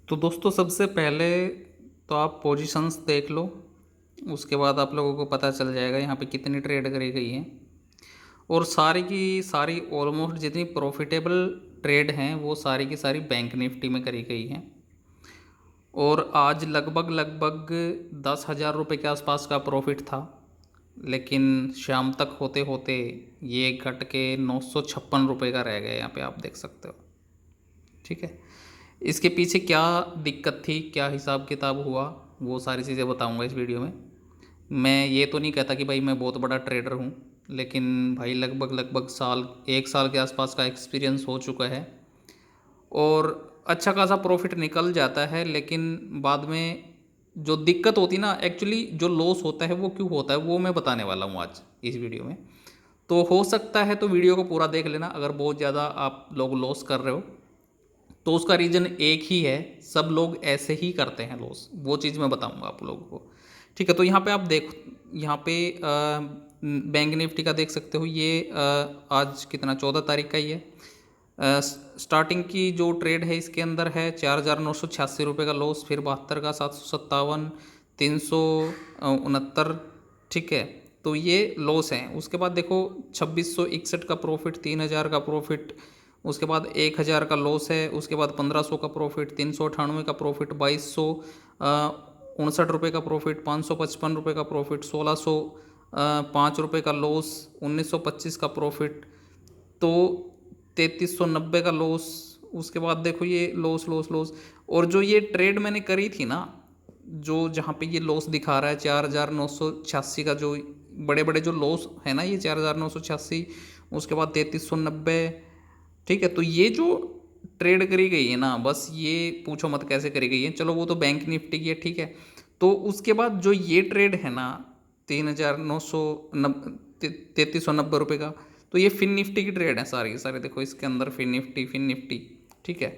तो दोस्तों सबसे पहले तो आप पोजीशंस देख लो। उसके बाद आप लोगों को पता चल जाएगा यहाँ पे कितनी ट्रेड करी गई है। और सारी की सारी ऑलमोस्ट जितनी प्रॉफिटेबल ट्रेड हैं वो सारी की सारी बैंक निफ्टी में करी गई हैं। और आज लगभग लगभग 10,000 रुपये के आसपास का प्रॉफिट था, लेकिन शाम तक होते होते ये घट के 956 रुपये का रह गया। यहाँ पे आप देख सकते हो। ठीक है, इसके पीछे क्या दिक्कत थी, क्या हिसाब किताब हुआ, वो सारी चीज़ें बताऊंगा इस वीडियो में। मैं ये तो नहीं कहता कि भाई मैं बहुत बड़ा ट्रेडर हूँ, लेकिन भाई लगभग लगभग एक साल के आसपास का एक्सपीरियंस हो चुका है और अच्छा खासा प्रॉफिट निकल जाता है। लेकिन बाद में जो दिक्कत होती ना, एक्चुअली जो लॉस होता है वो क्यों होता है वो मैं बताने वाला हूँ आज इस वीडियो में। तो हो सकता है तो वीडियो को पूरा देख लेना। अगर बहुत ज़्यादा आप लोग लॉस कर रहे हो तो उसका रीज़न एक ही है, सब लोग ऐसे ही करते हैं लॉस। वो चीज़ मैं बताऊंगा आप लोगों को। ठीक है, तो यहाँ पे आप देखो, यहाँ पे बैंक निफ्टी का देख सकते हो। ये आज कितना 14 तारीख का ही है। स्टार्टिंग की जो ट्रेड है इसके अंदर है 4,986 रुपये का लॉस, फिर 72 का, 757, 369। ठीक है, तो ये लॉस हैं। उसके बाद देखो 2661 का प्रॉफिट, 3,000 का प्रॉफिट, उसके बाद 1,000 का लॉस है, उसके बाद 1,500 का प्रॉफिट, 398 का प्रॉफिट, 2,269 रुपये का प्रॉफिट, 555 रुपये का प्रॉफिट, 1,605 रुपये का लॉस, 1,925 का प्रॉफिट, तो 3,390 का लॉस। उसके बाद देखो ये लॉस लॉस लॉस। और जो ये ट्रेड मैंने करी थी ना, जो जहाँ पे ये लॉस दिखा रहा है 4,986 का, जो बड़े बड़े जो लॉस है ना, ये 4,986, उसके बाद 3,390। ठीक है, तो ये जो ट्रेड करी गई है ना, बस ये पूछो मत कैसे करी गई है। चलो वो तो बैंक निफ्टी की है। ठीक है, तो उसके बाद जो ये ट्रेड है ना 3,390 रुपये का, तो ये फिन निफ्टी की ट्रेड है सारी की सारी। देखो इसके अंदर फिन निफ्टी। ठीक है,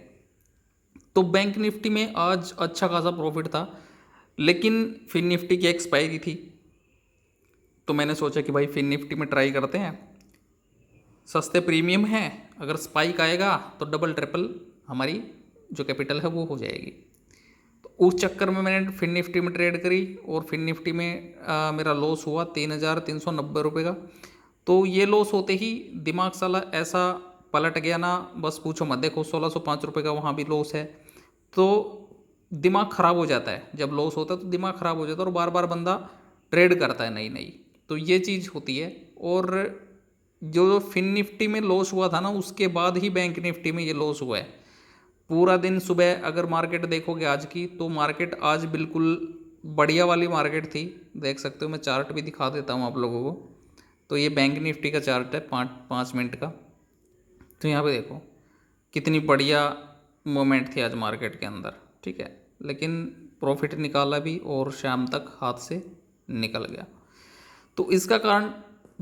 तो बैंक निफ्टी में आज अच्छा खासा प्रॉफिट था, लेकिन फिन निफ्टी की एक्सपायरी थी। तो मैंने सोचा कि भाई फिन निफ्टी में ट्राई करते हैं, सस्ते प्रीमियम है, अगर स्पाइक आएगा तो डबल ट्रिपल हमारी जो कैपिटल है वो हो जाएगी। तो उस चक्कर में मैंने फिन निफ्टी में ट्रेड करी और फिन निफ्टी में मेरा लॉस हुआ 3,390 रुपये का। तो ये लॉस होते ही दिमाग साला ऐसा पलट गया ना, बस पूछो मत। देखो 1,605 रुपये का वहाँ भी लॉस है। तो दिमाग ख़राब हो जाता है, जब लॉस होता है तो दिमाग ख़राब हो जाता है और बार बार बंदा ट्रेड करता है नई नई। तो ये चीज़ होती है। और जो फिन निफ्टी में लॉस हुआ था ना, उसके बाद ही बैंक निफ्टी में ये लॉस हुआ है। पूरा दिन सुबह अगर मार्केट देखोगे आज की, तो मार्केट आज बिल्कुल बढ़िया वाली मार्केट थी। देख सकते हो, मैं चार्ट भी दिखा देता हूँ आप लोगों को। तो ये बैंक निफ्टी का चार्ट है 5 मिनट का। तो यहाँ पे देखो कितनी बढ़िया मोमेंट थी आज मार्केट के अंदर। ठीक है, लेकिन प्रॉफिट निकाला भी और शाम तक हाथ से निकल गया। तो इसका कारण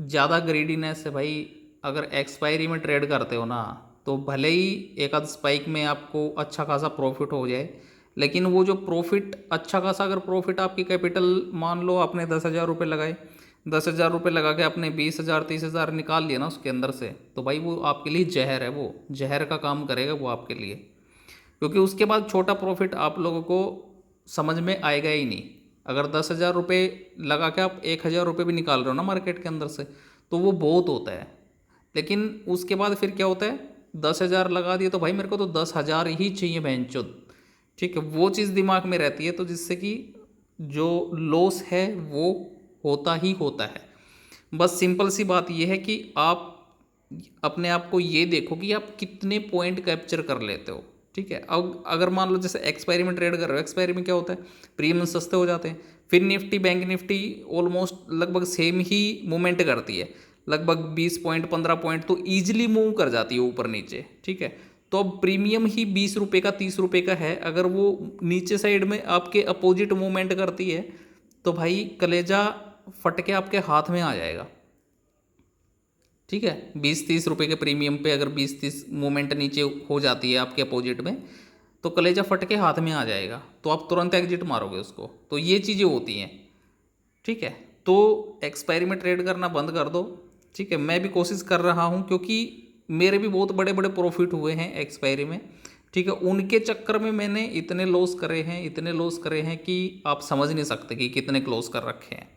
ज़्यादा ग्रीडीनेस है भाई। अगर एक्सपायरी में ट्रेड करते हो ना, तो भले ही एक आध स्पाइक में आपको अच्छा खासा प्रॉफिट हो जाए, लेकिन वो जो प्रॉफिट अच्छा खासा, अगर प्रॉफिट आपकी कैपिटल मान लो आपने 10,000 रुपये लगाए, 10,000 रुपये लगा के आपने 20,000 30,000 निकाल लिया ना उसके अंदर से, तो भाई वो आपके लिए जहर है, वो जहर का काम करेगा वो आपके लिए। क्योंकि उसके बाद छोटा प्रॉफिट आप लोगों को समझ में आएगा ही नहीं। अगर 10,000 रुपये लगा के आप 1,000 रुपये भी निकाल रहे हो ना मार्केट के अंदर से, तो वो बहुत होता है। लेकिन उसके बाद फिर क्या होता है, 10,000 लगा दिए तो भाई मेरे को तो 10,000 ही चाहिए बहनचोद। ठीक है, वो चीज़ दिमाग में रहती है, तो जिससे कि जो लॉस है वो होता ही होता है। बस सिंपल सी बात यह है कि आप अपने आप को ये देखो कि आप कितने पॉइंट कैप्चर कर लेते हो। ठीक है, अब अगर मान लो जैसे एक्सपायरी में ट्रेड कर रहे हो, एक्सपायरी में क्या होता है, प्रीमियम सस्ते हो जाते हैं। फिर निफ्टी बैंक निफ्टी ऑलमोस्ट लगभग सेम ही मूवमेंट करती है, लगभग 20 पॉइंट 15 पॉइंट तो ईजिली मूव कर जाती है ऊपर नीचे। ठीक है, तो अब प्रीमियम ही 20 रुपये का 30 रुपये का है, अगर वो नीचे साइड में आपके अपोजिट मूवमेंट करती है, तो भाई कलेजा फट के आपके हाथ में आ जाएगा। ठीक है, 20 30 रुपये के प्रीमियम पे अगर 20 30 मूवमेंट नीचे हो जाती है आपके अपोजिट में, तो कलेजा फट के हाथ में आ जाएगा, तो आप तुरंत एग्जिट मारोगे उसको। तो ये चीज़ें होती हैं। ठीक है, तो एक्सपायरी में ट्रेड करना बंद कर दो। ठीक है, मैं भी कोशिश कर रहा हूँ, क्योंकि मेरे भी बहुत बड़े बड़े प्रॉफिट हुए हैं एक्सपायरी में। ठीक है, उनके चक्कर में मैंने इतने लॉस करे हैं, इतने लॉस करे हैं कि आप समझ नहीं सकते कि कितने क्लोज कर रखे हैं।